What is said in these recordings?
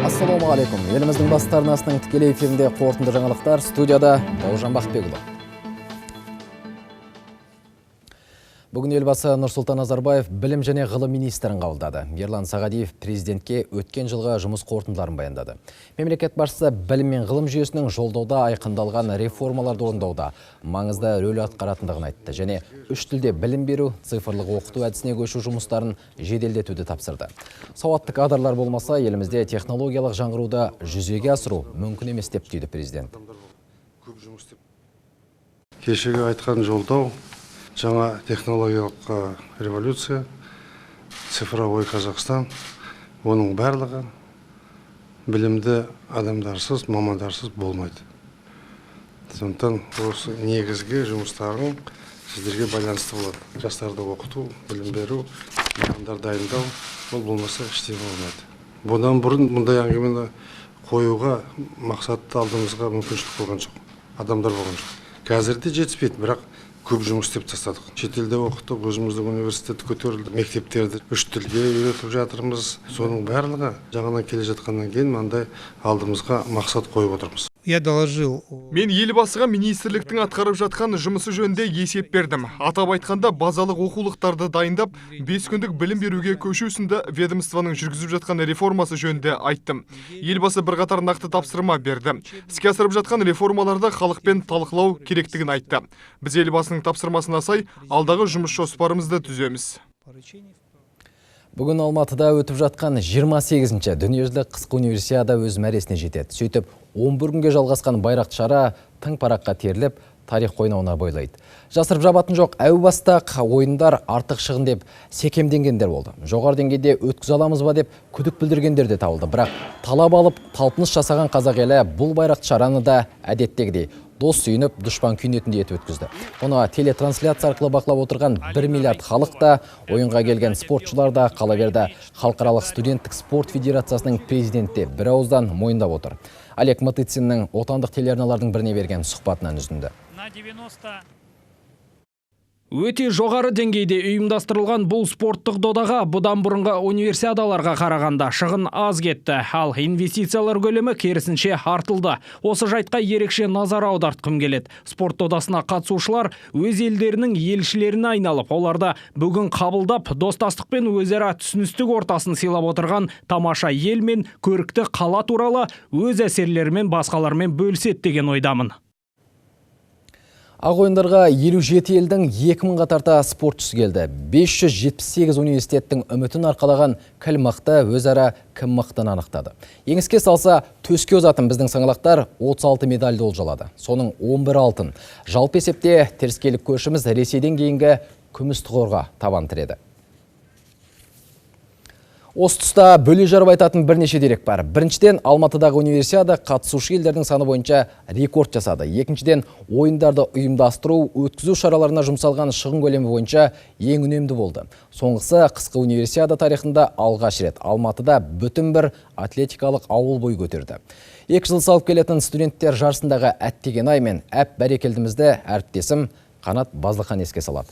Ассалаумағалейкум. Еліміздің басты арнасының тікелей эфирінде қорытынды жаңалықтар, студияда Бауыржан Бақытбекұлы. Бүгін елбасы Нұрсұлтан Назарбаев білім және ғылым министрін қабылдады. Ерлан Сағадиев президентке өткен жылғы жұмыс қорытындыларын баяндады. Мемлекет басшысы білім мен ғылым жүйесінің жолдауда айқындалған реформаларды орындауда маңызды рөл атқаратындығын айтты және үш тілде білім беру, цифрлық оқыту әдісіне көшу жұмыстарын жеделдетуді тапсырды. Сауатты кадрлар болмаса, елімізде технологиялық жаңғыруды жүзеге асыру мүмкін емес деп түйді президент. Кешегі айтқан жолдау жаңа технологиялық революция, цифровой Қазақстан, оның барлығы білімді адамдарсыз, мамандарсыз болмайды. Сондықтан осы негізгі жұмыстарын сіздерге байланысты болады. Жастарды оқыту, білім беру, мамандар дайындау, ол болмаса ештеңе болмайды. Бұдан бұрын мұндай әңгімені қоюға мақсатты алдымызға мүмкіншілік болған жоқ. Адамдар болған жоқ. Қазірде жетіспейді, бірақ көп жұмыс істеп тастадық. Шетелде оқыттық, өзіміздің университет көтерілді, мектептерді үш тілге үйретіп жатырмыз. Соның барлығы жаңадан келе жатқаннан кейін мынандай алдымызға мақсат қойып отырмыз. Мен елбасыға министрліктің атқарып жатқан жұмысы жөнінде есеп бердім. Атап айтқанда базалық оқулықтарды дайындап, 5 күндік білім беруге көшу сынды ведомствоның жүргізіп жатқан реформасы жөнінде айттым. Елбасы бірқатар нақты тапсырма берді. Іске асырып жатқан реформаларды халықпен талқылау керектігін айтты. Біз елбасының тапсырмасына сай алдағы жұмыс жоспарымызды түземіз. Бүгін Алматыда өтіп жатқан 28-ші дүниежүзілік қысқы универсиада өз мәресіне жетеді. Сөйтіп, 11 күнге жалғасқан байрақты шара тың параққа теріліп, тарих қойнауына бойлайды. Жасырып жабатын жоқ, әу бастақ ойындар артық шығын деп секемденгендер болды. Жоғары деңгейде өткізе аламыз ба деп күдік білдіргендер де табылды. Бірақ талап алып, талпыныс жасаған қазақ елі бұл байрақты шараны да әдеттегідей дос сүйініп, дұшпан күйінетіндей етіп өткізді. Оны телетрансляция арқылы бақылап отырған 1 миллиард халық та, ойынға келген спортшылар да қала берді. Халықаралық студенттік спорт федерациясының президенті бір ауыздан мойындап отыр. Олег Матыциннің отандық телеарналардың біріне берген сұхбатынан үзінді. Өте жоғары деңгейде ұйымдастырылған бұл спорттық додаға бұдан бұрынғы универсиадаларға қарағанда шығын аз кетті, ал инвестициялар көлемі керісінше артылды. Осы жайтқа ерекше назар аудартқым келеді. Спорт додасына қатысушылар өз елдерінің елшілеріне айналып, оларды бүгін қабылдап, достастық пен өзара түсіністік ортасын сыйлап отырған тамаша ел мен көрікті қала туралы өз әсерлерімен басқалармен бөліседі деген ойдамын. Ақ ойындарға 57 елдің 2000 қатарта спортшысы келді. 578 университеттің үмітін арқалаған кіл мықты өзара кім мықтыны анықтады. Еңіске салса, төске озатын біздің саңлақтар 36 медальді олжалады. Соның 11 алтын. Жалпы есепте теріскейлік көшіміз Ресейден кейінгі күміс тұғырға табан тіреді. Осы тұста бөле жарып айтатын бірнеше дерек бар. Біріншіден, Алматыдағы универсиада қатысушы елдердің саны бойынша рекорд жасады. Екіншіден, ойындарды ұйымдастыру, өткізу шараларына жұмсалған шығын көлемі бойынша ең үнемді болды. Соңғысы қысқы универсиада тарихында алғаш рет Алматыда бүтін бір атлетикалық ауыл бой көтерді. 2 жыл салып келетін студенттер жарысындағы әттеген ай мен әп бәрекелдімізді әріптесім Қанат Базылхан еске салады.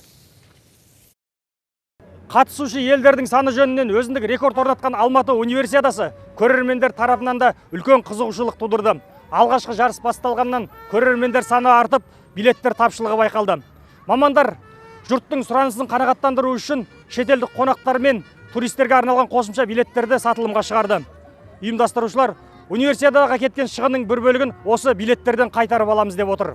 Қатысушы елдердің саны жөнінен өзіндік рекорд орнатқан Алматы универсиадасы көрермендер тарапынан да үлкен қызығушылық тудырды. Алғашқы жарыс басталғаннан көрермендер саны артып, билеттер тапшылығы байқалды. Мамандар жұрттың сұранысын қанағаттандыру үшін шетелдік қонақтар мен туристерге арналған қосымша билеттерді сатылымға шығарды. Ұйымдастырушылар универсиадаға кеткен шығынның бір бөлігін осы билеттерден қайтарып аламыз деп отыр.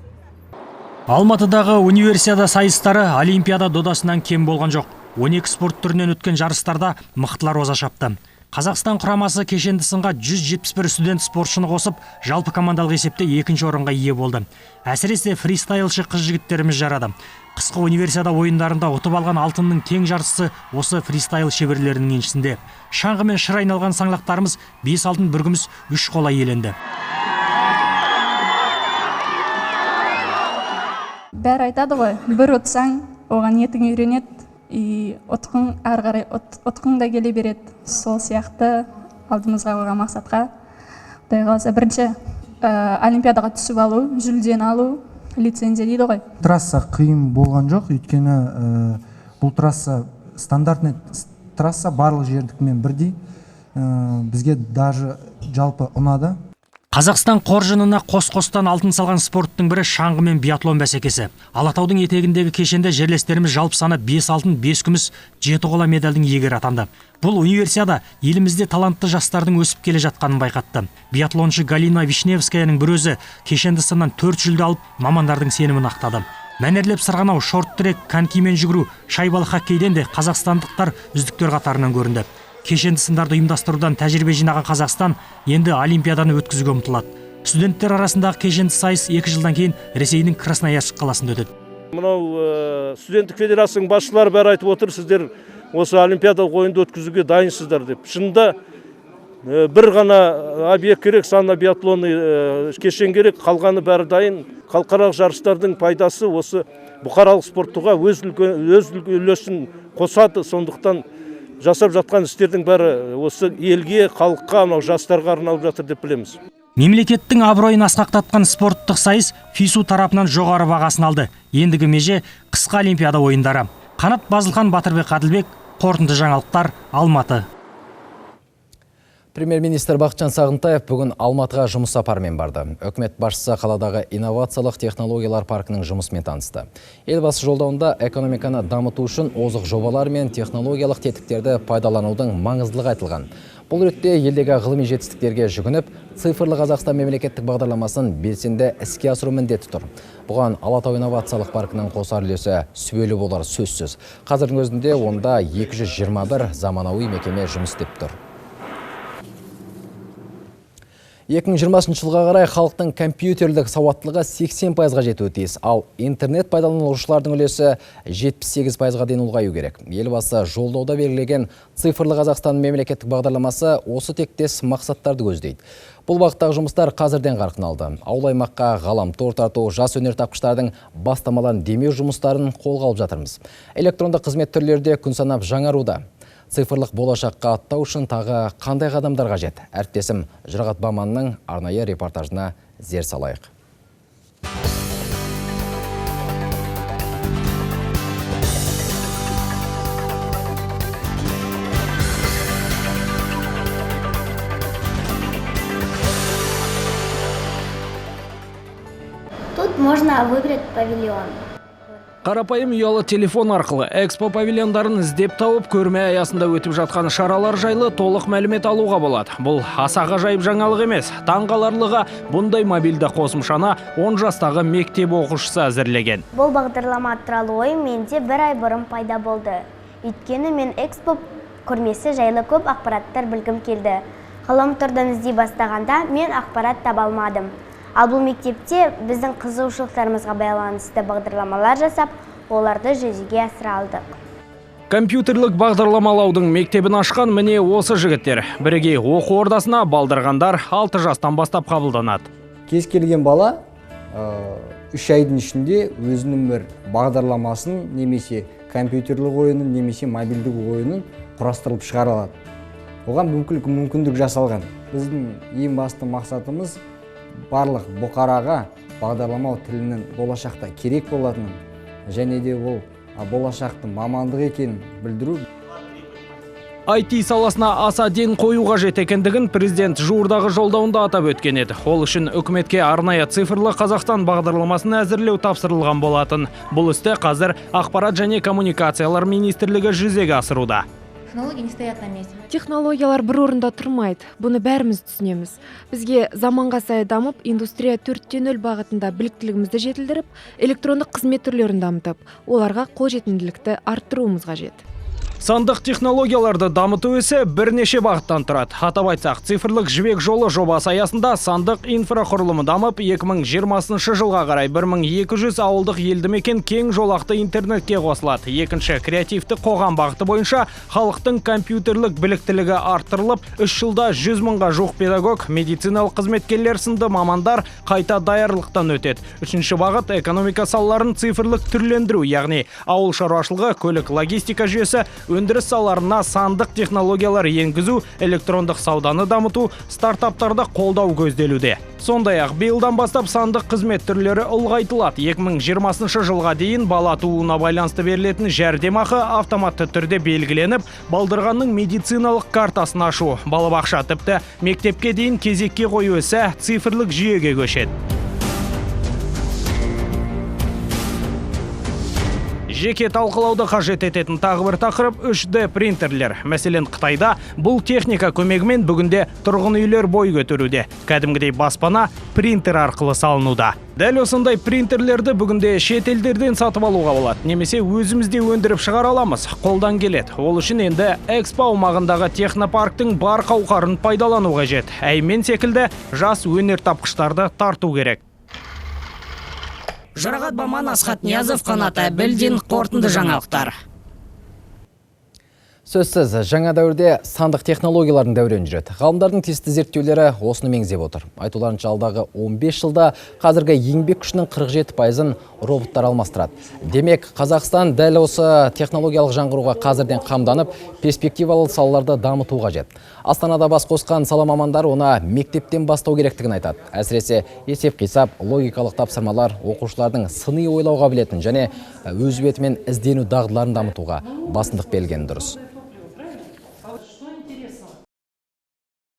Алматыдағы универсиада сайыстары Олимпиада додасынан кем болған жоқ. 12 спорт түрінен өткен жарыстарда мықтылар оза шапты. Қазақстан құрамасы кешенді сынға 171 студент спортшыны қосып, жалпы командалық есепте 2-ші орынға ие болды. Әсіресе фристайлшы қыз-жігіттеріміз жарады. Қысқы универсиада ойындарында ұтып алған алтынның тең жарысы осы фристайл шеберлерінің еншісінде. Шаңғы мен шыр айналған саңлақтарымыз 5 алтын, 1 күміс, 3 қола иеленді. Бәрі айтады ғой, бір ұтсаң, оған етің үйренеді. Отқың ары қарай отқың да келе береді. Сол сияқты алдымызға қойған мақсатқа Құдай қаласа бірінші олимпиадаға түсіп алу, жүлдені алу, лицензия дейді ғой. Трасса қиын болған жоқ, өйткені бұл трасса стандартный трасса, барлық жердікімен бірдей. бізге даже жалпы ұнады. Қазақстан қоржынына қос-қостан алтын салған спорттың бірі шаңғы мен биатлон бәсекесі. Алатаудың етегіндегі кешенде жерлестеріміз жалпы саны 5 алтын, 5 күміс, 7 қола медальдің иегері атанды. Бұл универсиада елімізде талантты жастардың өсіп келе жатқанын байқатты. Биатлоншы Галина Вишневскаяның бір өзі кешенді сыннан 4 жүлде алып, мамандардың сенімін ақтады. Мәнерлеп сырғанау, шорт-трек, конькимен жүгіру, шайбалы хоккейден де қазақстандықтар үздіктер қатарынан көрінді. Кешенді сындарды ұйымдастырудан тәжірибе жинаған Қазақстан енді Олимпиаданы өткізуге ұмтылады. Студенттер арасындағы кешенді сайыс 2 жылдан кейін Ресейдің Красноярск қаласында өтеді. Мынау студенттік федерацияның басшылары бәрі айтып отыр, сіздер осы олимпиадалық ойынды өткізуге дайынсыздар деп. Шынында бір ғана объект керек, саны биатлоны кешен керек, қалғаны бәрі дайын. Халықаралық жарыстардың пайдасы осы бұқаралық спорттыға өз үлесін қосады. Сондықтан жасап жатқан істердің бәрі осы елге, халыққа, жастарға арналып жатыр деп білеміз. Мемлекеттің абыройын асқақтатқан спорттық сайыс ФИСУ тарапынан жоғары бағасын алды. Ендігі меже қысқы Олимпиада ойындары. Қанат Базылхан, Батырбек Қадылбек, қорытынды жаңалықтар, Алматы. Премьер-министр Бақытжан Сағынтаев бүгін Алматыға жұмыс сапарымен барды. Үкімет басшысы қаладағы инновациялық технологиялар паркінің жұмысымен танысты. Елбасы жолдауында экономиканы дамыту үшін озық жобалар мен технологиялық тетіктерді пайдаланудың маңыздылығы айтылған. Бұл ретте елдегі ғылыми жетістіктерге жүгініп, цифрлы Қазақстан мемлекеттік бағдарламасын белсенді іске асыру міндеті тұр. Бұған Алатау инновациялық паркінің қосар үлесі сүбелі болар сөзсіз. Қазірдің өзінде онда 221 заманауи мекеме жұмыс істеп тұр. 2020 жылға қарай халықтың компьютерлік сауаттылығы 80%-ға жетуі тиіс, ал интернет пайдаланушылардың үлесі 78%-ға дейін ұлғаю керек. Елбасы жолдауда белгілеген цифрлы Қазақстан мемлекеттік бағдарламасы осы тектес мақсаттарды көздейді. Бұл бағыттағы жұмыстар қазірден қарқын алды. Ауыл аймаққа ғаламтор тарту, жас өнертапқыштардың бастамаларын демеу жұмыстарын қолға алып жатырмыз. Электронды қызмет түрлері де күн санап жаңаруда. Цифрлық болашаққа аттау үшін тағы қандай қадамдар қажет? Әріптесім Жұрағат Баманның арнайы репортажына зер салайық. Тут можно выбрать павильон. Қарапайым ұялы телефон арқылы экспо павильондарын іздеп тауып, көрме аясында өтіп жатқан шаралар жайлы толық мәлімет алуға болады. Бұл аса ғажайып жаңалық емес. Таңғаларлығы бұндай мобильді қосымшаны 10 жастағы мектеп оқушысы әзірлеген. Бұл бағдарлама туралы ой менде 1 ай бұрын пайда болды. Өйткені мен экспо көрмесі жайлы көп ақпараттар білгім келді. Ғаламтордан іздей бастағанда мен ақпарат таба алмадым. Ал бұл мектепте біздің қызығушылықтарымызға байланысты бағдарламалар жасап, оларды жүзеге асыра алдық. Компьютерлік бағдарламалаудың мектебін ашқан міне осы жігіттер. Бірегей оқу ордасына балдырғандар 6 жастан бастап қабылданады. Кез келген бала 3 айдың ішінде өзінің бір бағдарламасын, немесе компьютерлік ойынын, немесе мобильдік ойынын құрастырылып шығара алады. Оған мүмкіндік жасалған. Біздің ең басты мақсатымыз барлық бұқараға бағдарламау тілінің болашақта керек болатынын, және де ол болашақтың мамандық екенін білдіру. IT саласына аса ден қою қажет екендігін президент жуырдағы жолдауында атап өткен еді. Ол үшін үкіметке арнайы цифрлы Қазақстан бағдарламасын әзірлеу тапсырылған болатын. Бұл істі қазір Ақпарат және коммуникациялар министрлігі жүзеге асыруда. Технологиялар бір орында тұрмайды. Бұны бәріміз түсінеміз. Бізге заманға сай дамып, индустрия 4.0 бағытында біліктілігімізді жетілдіріп, электрондық қызмет түрлерін дамытып, оларға қолжетімділікті арттыруымыз қажет. Сандық технологияларды дамыту ісі бірнеше бағыттан тұрады. Атап айтсақ, цифрлық жібек жолы жобасы аясында сандық инфрақұрылымы дамып, 2020 жылға қарай 1200 ауылдық елді мекен кең жолақты интернетке қосылады. Екінші, креативті қоғам бағыты бойынша халықтың компьютерлік біліктілігі арттырылып, 3 жылда 100 мыңға жуық педагог, медициналық қызметкерлер сынды мамандар қайта даярлықтан өтеді. Үшінші бағыт экономика салаларын цифрлық түрлендіру, яғни ауыл шаруашылығы, көлік логистика жүйесі, өндіріс салаларына сандық технологиялар енгізу, электрондық сауданы дамыту, стартаптарды қолдау көзделуде. Сондай-ақ биылдан бастап сандық қызмет түрлері ұлғайтылады. 2020 жылға дейін бала тууына байланысты берілетін жәрдемақы автоматты түрде белгіленіп, балдырғанның медициналық картасын ашу, балабақша тіпті мектепке дейін кезекке қою ісі цифрлық жүйеге көшеді. Жеке талқылауды қажет ететін тағы бір тақырып 3D принтерлер. Мәселен, Қытайда бұл техника көмегімен бүгінде тұрғын үйлер бой көтеруде. Кәдімгідей баспана принтер арқылы салынуда. Дәл осындай принтерлерді бүгінде шет елдерден сатып алуға болады. Немесе өзімізде өндіріп шығара аламыз. Қолдан келеді. Ол үшін енді Экспо аумағындағы технопарктің бар қауқарын пайдалану қажет. Әймен секілді жас өнертапқыштарды тарту керек. Жарағат Баман, Асхат Ниязов, Қанат Әбілдин, қорытынды жаңалықтар. Сөзсіз, жаңа дәуірде сандық технологиялардың дәурен жүреді. Ғалымдардың тиісті зерттеулері осыны меңзеп отыр. Айтуларынша алдағы 15 жылда қазіргі еңбек күшінің 47%-ын роботтар алмастырады. Демек, Қазақстан дәл осы технологиялық жаңғыруға қазірден қамданып, перспективалы салаларды дамыту қажет. Астанада бас қосқан сала мамандар оны мектептен бастау керектігін айтады. Әсіресе есеп-қисап, логикалық тапсырмалар оқушылардың сыни ойлау қабілетін және өз бетімен іздену дағдыларын дамытуға басымдық берілгені дұрыс.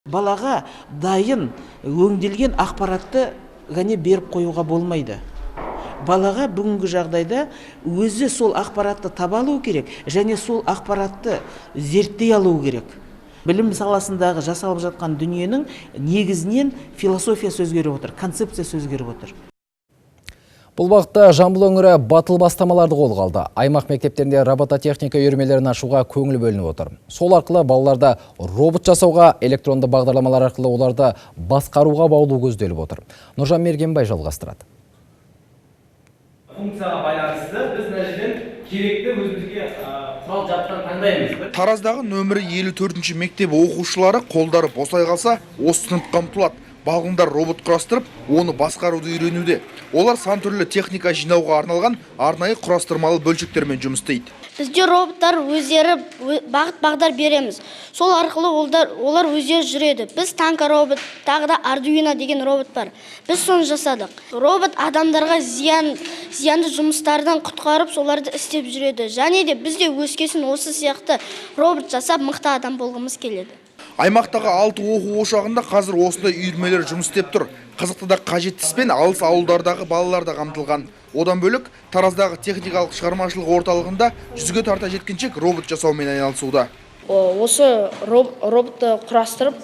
Балаға дайын өңделген ақпаратты ғана беріп қоюға болмайды. Балаға бүгінгі жағдайда өзі сол ақпаратты таба алу керек және сол ақпаратты зерттей алу керек. Білім саласындағы жасалып жатқан дүниенің негізінен философия сөзгеріп отыр, концепция сөзгеріп отыр. Бұл бағытта Жамбыл өңірі батыл бастамаларды қолға алды. Аймақ мектептерінде робототехника үйірмелерін ашуға көңіл бөлініп отыр. Сол арқылы балаларды робот жасауға, электронды бағдарламалар арқылы оларды басқаруға баулу көзделіп отыр. Нұржан Мергенбай жалғастырады. Функцияға байланысты біз нәтижеден керекті өзімізге құрал жабдықтар таңдаймыз. Тараздағы нөмірі 54-ші мектеп оқушылары қолдары босай қалса, осы сыныпқа ұмтылады. Балғындар робот құрастырып, оны басқаруды үйренуде. Олар сан түрлі техника жинауға арналған арнайы құрастырмалы бөлшектермен жұмыс істейді. Бізде роботтар өздері бағыт-бағдар береміз. Сол арқылы олар өздері жүреді. Біз танка робот, тағы да Ардуино деген робот бар. Біз соны жасадық. Робот адамдарға зиянды жұмыстардан құтқарып, соларды істеп жүреді. Және де бізде өскесін осы сияқты робот жасап, мықты адам болғымыз келеді. Аймақтағы 6 оқу ошағында қазір осындай үйірмелер жұмыс істеп тұр. Қызықты да қажеттіспен алыс ауылдардағы балалар да қамтылған. Одан бөлік Тараздағы техникалық шығармашылық орталығында 100-ге тарта жеткіншек робот жасаумен айналысуда. Осы роботты құрастырып,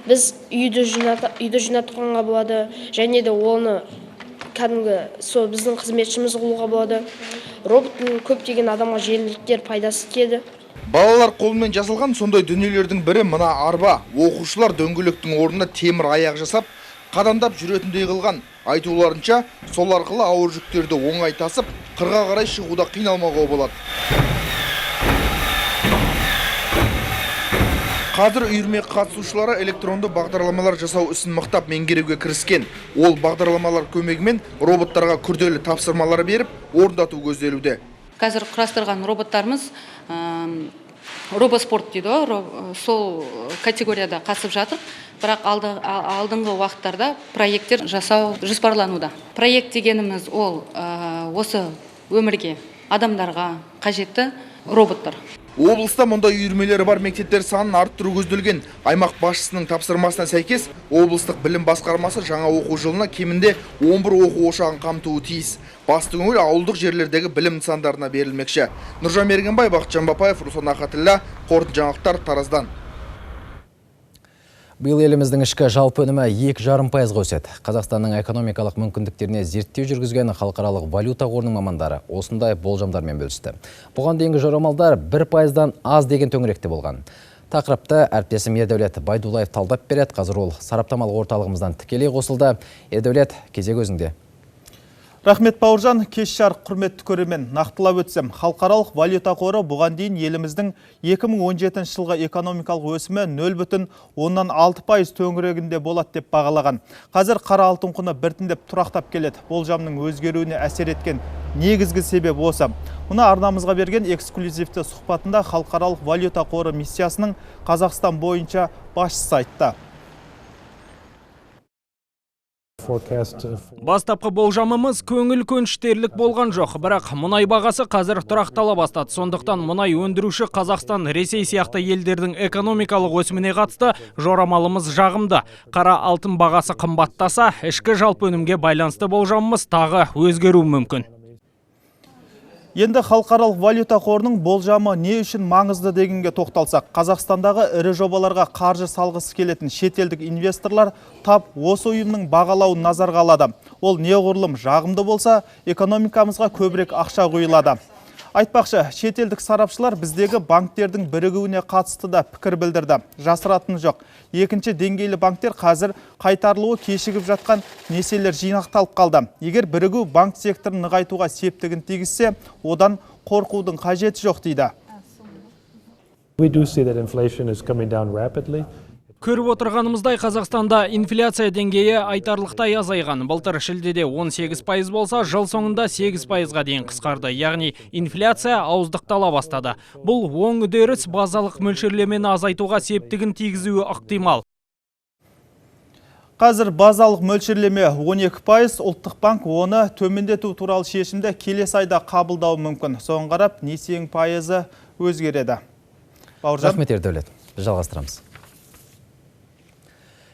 біз үйді жинатқанға болады, және де оны кәдімгі біздің қызметшіміз қылуға болады. Роботтың көптеген адамға жеңілдіктер пайдасы тиеді. Балалар қолмен жасалған сондай дүниелердің бірі мына арба. Оқушылар дөңгелектің орнына темір аяқ жасап, қадамдап жүретіндей қылған. Айтуларынша, сол арқылы ауыр жүктерді оңай тасып, қырға қарай шығуда қиналмауға болады. Қазір үйірме қатысушылары электронды бағдарламалар жасау ісін мықтап меңгеруге кіріскен. Ол бағдарламалар көмегімен роботтарға күрделі тапсырмалар беріп, орындату көзделуде. Қазір құрастырған роботтарымыз робоспорт дейді, сол категорияда қатысып жатыр. Бірақ алдыңғы уақыттарда проекттер жасау жоспарлануда. Проект дегеніміз ол осы өмірге, адамдарға қажетті роботтар. Облыста мұндай үйірмелері бар мектептер санын арттыру көзделген. Аймақ басшысының тапсырмасына сәйкес, облыстық білім басқармасы жаңа оқу жылына кемінде 11 оқу ошағын қамтуы тиіс. Басты көңіл ауылдық жерлердегі білім нысандарына берілмекші. Нұржан Мергенбай, Бақытжан Бапаев, Руслан Ахатілла, қорытынды жаңалықтар, Тараздан. Биыл еліміздің ішкі жалпы өнімі 2,5% өседі. Қазақстанның экономикалық мүмкіндіктеріне зерттеу жүргізген халықаралық валюта қорының мамандары осындай болжамдармен бөлісті. Бұған дейінгі жорамалдар 1%-дан аз деген төңіректе болған. Тақырыпты әріптесім Ердәулет Байдуллаев талдап береді. Қазір ол сараптамалық орталығымыздан тікелей қосылды. Ердәулет, кезек өзіңде. Рахмет Бауыржан, кеш жарық құрметті көрермен. Нақтылап өтсем, халықаралық валюта қоры бұған дейін еліміздің 2017 жылғы экономикалық өсімі 0,6% төңірегінде болады деп бағалаған. Қазір қара алтын құны біртіндеп тұрақтап келеді. Болжамның өзгеруіне әсер еткен негізгі себеп осы. Мұны арнамызға берген эксклюзивті сұхбатында халықаралық валюта қоры миссиясының Қазақстан бойынша басшысы айтты. Бастапқы болжамымыз көңіл көншітерлік болған жоқ, бірақ мұнай бағасы қазір тұрақтала бастады. Сондықтан мұнай өндіруші Қазақстан, Ресей сияқты елдердің экономикалық өсіміне қатысты жорамалымыз жағымды. Қара алтын бағасы қымбаттаса, ішкі жалпы өнімге байланысты болжамымыз тағы өзгеруі мүмкін. Енді халықаралық валюта қорының болжамы не үшін маңызды дегенге тоқталсақ, Қазақстандағы ірі жобаларға қаржы салғысы келетін шетелдік инвесторлар тап осы ұйымның бағалауын назарға алады. Ол неғұрлым жағымды болса, экономикамызға көбірек ақша құйылады. Айтпақшы, шетелдік сарапшылар біздегі банктердің бірігуіне қатысты да пікір білдірді. Жасыратын жоқ. Екінші деңгейлі банктер қазір қайтарылуы кешігіп жатқан несиелер жинақталып қалды. Егер бірігу банк секторын нығайтуға септігін тигізсе, одан қорқудың қажеті жоқ дейді. Көріп отырғанымыздай Қазақстанда инфляция деңгейі айтарлықтай азайған. Былтыр шілдеде 18% болса, жыл соңында 8%-ға дейін қысқарды. Яғни инфляция ауыздықтала бастады. Бұл оң үдеріс базалық мөлшерлемені азайтуға септігін тигізуі ықтимал. Қазір базалық мөлшерлеме 12%, ұлттық банк оны төмендету туралы шешімді келесі айда қабылдауы мүмкін. Соған қарап, несиенің пайызы өзгереді. Рахмет Ердәулет. Жалғастырамыз.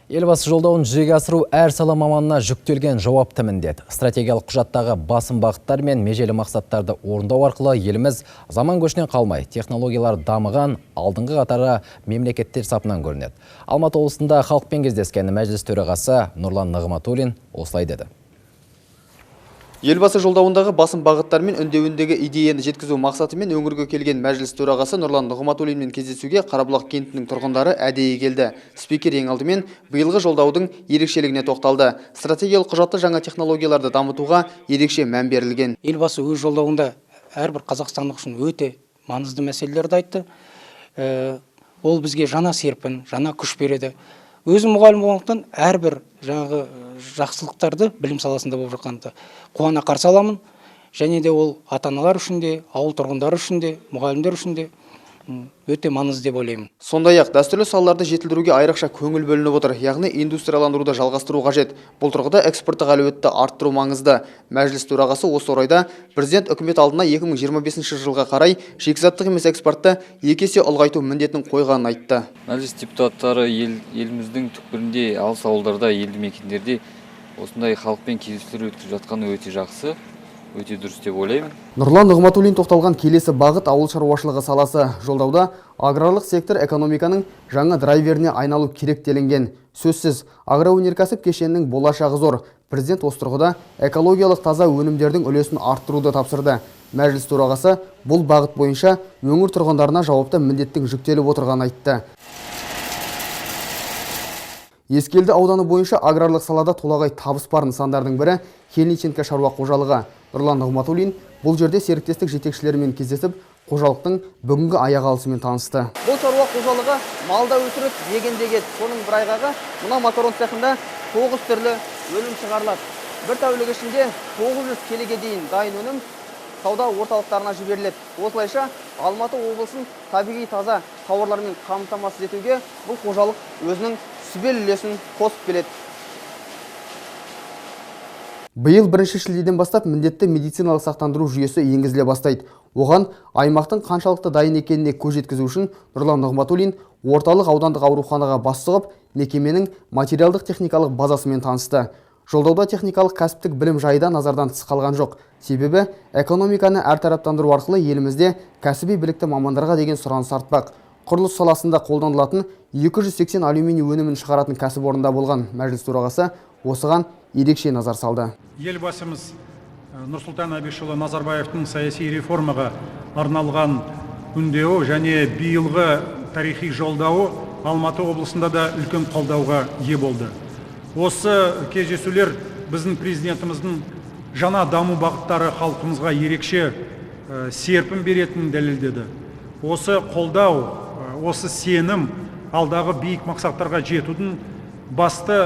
Елбасы жолдауын жүзеге асыру әр сала маманына жүктелген жауапты міндет. Стратегиялық құжаттағы басым бағыттар мен межелі мақсаттарды орындау арқылы еліміз заман көшінен қалмай, технологиялар дамыған алдыңғы қатары мемлекеттер сапынан көрінеді. Алматы облысында халықпен кездескен мәжіліс төрағасы Нұрлан Нығматулин осылай деді. Елбасы жолдауындағы басым бағыттар мен үндеуіндегі идеяны жеткізу мақсатымен өңірге келген мәжіліс төрағасы Нұрлан Нығматулинмен кездесуге Қарабұлақ кентінің тұрғындары әдейі келді. Спикер ең алдымен биылғы жолдаудың ерекшелігіне тоқталды. Стратегиялық құжатты жаңа технологияларды дамытуға ерекше мән берілген. Елбасы өз жолдауында әрбір қазақстандық үшін өте маңызды мәселелерді айтты. Ол бізге жаңа серпін, жаңа күш береді. Өзім мұғалім болғандықтан әрбір жаңағы жақсылықтарды білім саласында болып жатқанды қуана қарсы аламын. Және де ол ата-аналар үшін де, ауыл тұрғындары үшін де, мұғалімдер үшін де өте маңызды деп ойлаймын. Сондай-ақ дәстүрлі салаларды жетілдіруге айрықша көңіл бөлініп отыр, яғни индустрияландыруды жалғастыру қажет. Бұл тұрғыда экспорттық әлеуетті арттыру маңызды. Мәжіліс төрағасы осы орайда президент үкімет алдына 2025 жылға қарай шикізаттық емес экспортты 2 есе ұлғайту міндетін қойғанын айтты. Мәжіліс депутаттары еліміздің түкпірінде, алыс ауылдарда, елді мекендерде осындай халықпен кездесулер өткізіп жатқаны өте жақсы, өте дұрыс деп ойлаймын. Нұрлан Нығматулин тоқталған келесі бағыт ауыл шаруашылығы саласы. Жолдауда аграрлық сектор экономиканың жаңа драйверіне айналу керек делінген. Сөзсіз, агроөнеркәсіп кешенінің болашағы зор. Президент осы тұрғыда экологиялық таза өнімдердің үлесін арттыруды тапсырды. Мәжіліс төрағасы бұл бағыт бойынша өңір тұрғындарына жауапты міндеттің жүктеліп отырғанын айтты. Ескелді ауданы бойынша аграрлық салада толағай табыс бар нысандардың бірі Хельниченко шаруа қожалығы. Нұрлан Нығматулин бұл жерде серіктестік жетекшілерімен кездесіп, қожалықтың бүгінгі аяқ алысымен танысты. Бұл шаруа қожалығы малда өсіріп, егендегі соның бір айғағы мына макарон цехында 9 түрлі өнім шығарылады. Бір тәулік ішінде 900 келіге дейін дайын өнім сауда орталықтарына жіберіледі. Осылайша Алматы облысын табиғи таза тауарлармен қамтамасыз етуге бұл қожалық өзінің сүбел үлесін қосып келеді. Биыл 1 шілдеден бастап міндетті медициналық сақтандыру жүйесі енгізіле бастайды. Оған аймақтың қаншалықты дайын екеніне көз жеткізу үшін Нұрлан Нығматулин орталық аудандық ауруханаға бас сұғып, мекеменің материалдық техникалық базасымен танысты. Жолдауда техникалық кәсіптік білім жайда назардан тыс қалған жоқ. Себебі экономиканы әртараптандыру арқылы елімізде кәсіби білікті мамандарға деген сұраныс артпақ. Құрылыс саласында қолданылатын 280 алюминий өнімін шығаратын кәсіпорында болған мәжіліс төрағасы осыған ерекше назар салды. Елбасымыз Нұрсұлтан Әбішұлы Назарбаевтың саяси реформаға арналған үндеуі және биылғы тарихи жолдауы Алматы облысында да үлкен қолдауға ие болды. Осы кездесулер біздің президентіміздің жаңа даму бағыттары халқымызға ерекше серпін беретінін дәлелдеді. Осы қолдау, осы сенім алдағы биік мақсаттарға жетудің басты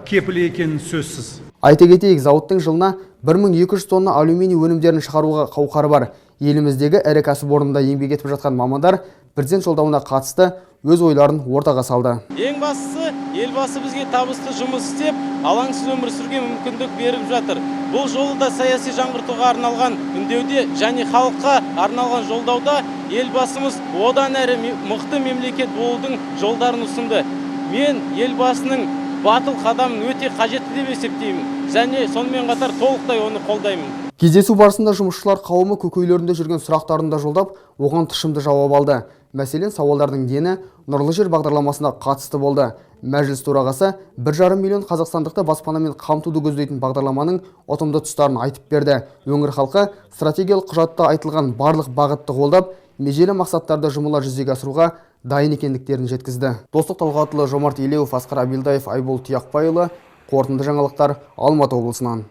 кепілі екенін сөзсіз. Айта кетейік, зауыттың жылына 1200 тонна алюминий өнімдерін шығаруға қауқары бар. Еліміздегі ірі кәсіпорында еңбек етіп жатқан мамандар президент жолдауына қатысты өз ойларын ортаға салды. Ең бастысы, елбасы бізге табысты жұмыс істеп, алаңсыз өмір сүруге мүмкіндік беріп жатыр. Бұл жолы да саяси жаңғыртуға арналған үндеуде және халыққа арналған жолдауда елбасымыз одан әрі мықты мемлекет болудың жолдарын ұсынды. Мен елбасының батыл қадамын өте қажетті деп есептеймін және сонымен қатар толықтай оны қолдаймын. Кездесу барысында жұмысшылар қауымы көкейлерінде жүрген сұрақтарын да жолдап, оған тұшымды жауап алды. Мәселен, сауалдардың дені Нұрлы жер бағдарламасына қатысты болды. Мәжіліс төрағасы 1,5 миллион қазақстандықты баспанамен қамтуды көздейтін бағдарламаның ұтымды тұстарын айтып берді. Өңір халқы стратегиялық құжатта айтылған барлық бағытты қолдап, межелі мақсаттарды жұмыла жүзеге асыруға дайын екендіктерін жеткізді. Достық Талғатұлы, Жомарт Елеуов, Асқар Абилдаев, Айбол Тұяқбайұлы, қорытынды жаңалықтар, Алматы облысынан.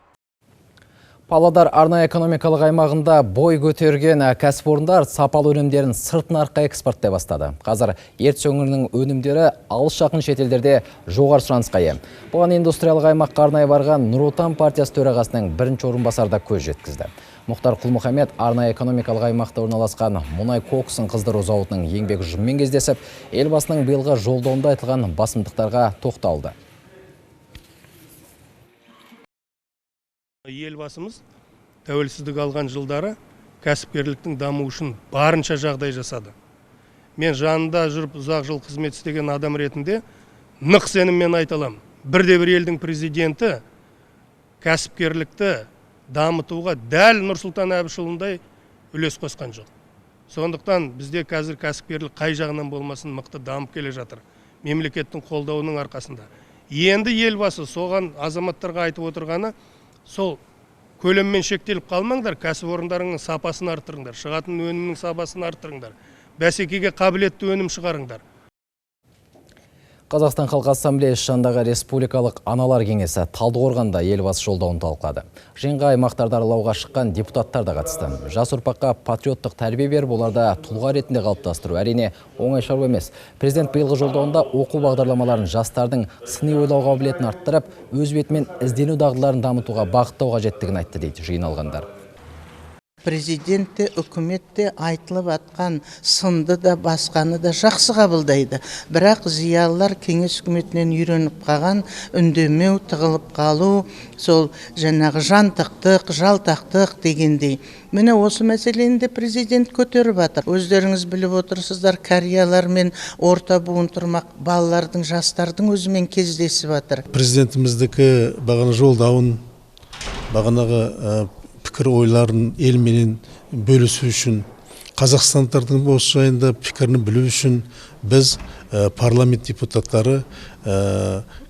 Павлодар арнайы экономикалық аймағында бой көтерген кәсіпорындар сапалы өнімдерін сырт нарыққа экспорттай бастады. Қазір Ертіс өңірінің өнімдері алыс жақын шетелдерде жоғары сұранысқа ие. Бұған индустриялық аймаққа арнайы барған Нұр Отан партиясы төрағасының бірінші орынбасары көз жеткізді. Мұхтар Құл-Мұхаммед арнайы экономикалық аймақта орналасқан мұнай коксын қыздыру зауытының еңбек ұжымымен кездесіп, елбасының биылғы жолдауында айтылған басымдықтарға тоқталды. Елбасымыз тәуелсіздік алған жылдары кәсіпкерліктің дамуы үшін барынша жағдай жасады. Мен жанында жүріп ұзақ жыл қызмет істеген адам ретінде нық сеніммен айта аламын. Бірде-бір елдің президенті кәсіпкерлікті дамытуға дәл Нұрсұлтан Әбішұлындай үлес қосқан жоқ. Сондықтан бізде қазір кәсіпкерлік қай жағынан болмасын мықты дамып келе жатыр. Мемлекеттің қолдауының арқасында. Енді елбасы соған азаматтарға айтып отырғаны, сол көлеммен шектеліп қалмаңдар, кәсіпорындарының сапасын арттырыңдар, шығатын өнімнің сапасын арттырыңдар, бәсекеге қабілетті өнім шығарыңдар. Қазақстан Халқы Ассамблеясы жанындағы республикалық аналар кеңесі Талдықорғанда елбасы жолдауын талқылады. Жиынға аймақтарды аралауға шыққан депутаттар да қатысты. Жас ұрпаққа патриоттық тәрбие беріп, оларды тұлға ретінде қалыптастыру әрине оңай шаруа емес. Президент биылғы жолдауында оқу бағдарламаларын жастардың сыни ойлау қабілетін арттырып, өз бетімен іздену дағдыларын дамытуға бағыттау қажеттігін айтты дейді жиын алғандар. Президентте, үкіметте айтылып атқан сынды да басқаны да жақсы қабылдайды. Бірақ зиялылар кеңес үкіметінен үйреніп қалған үндемеу, тығылып қалу, сол жаңағы жантықтық, жалтақтық дегендей. Міне осы мәселені де президент көтеріп атыр. Өздеріңіз біліп отырсыздар, кәриялар мен орта буын тұрмақ балалардың, жастардың өзімен кездесіп атыр. Президентіміздікі бағана жолдауын, бағанағы пікір ойларын елменен бөлісу үшін, қазақстандықтардың осы жайында пікірін білу үшін біз парламент депутаттары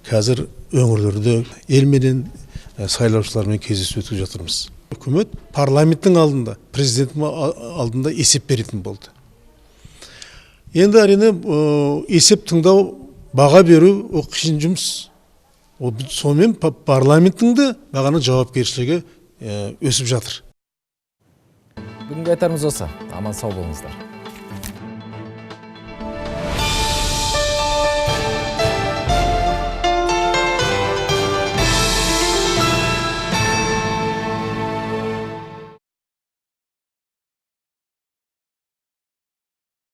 қазір өңірлерде елменен сайлаушылармен кездесу өткізіп жатырмыз. Үкімет парламенттің алдында, президенттің алдында есеп беретін болды. Енді әрине есеп тыңдау, баға беру ол қиын жұмыс. Сонымен парламенттің де бағана жауапкершілігі өсіп жатыр. Бүгінгі айтарымыз осы. Аман сау болыңыздар.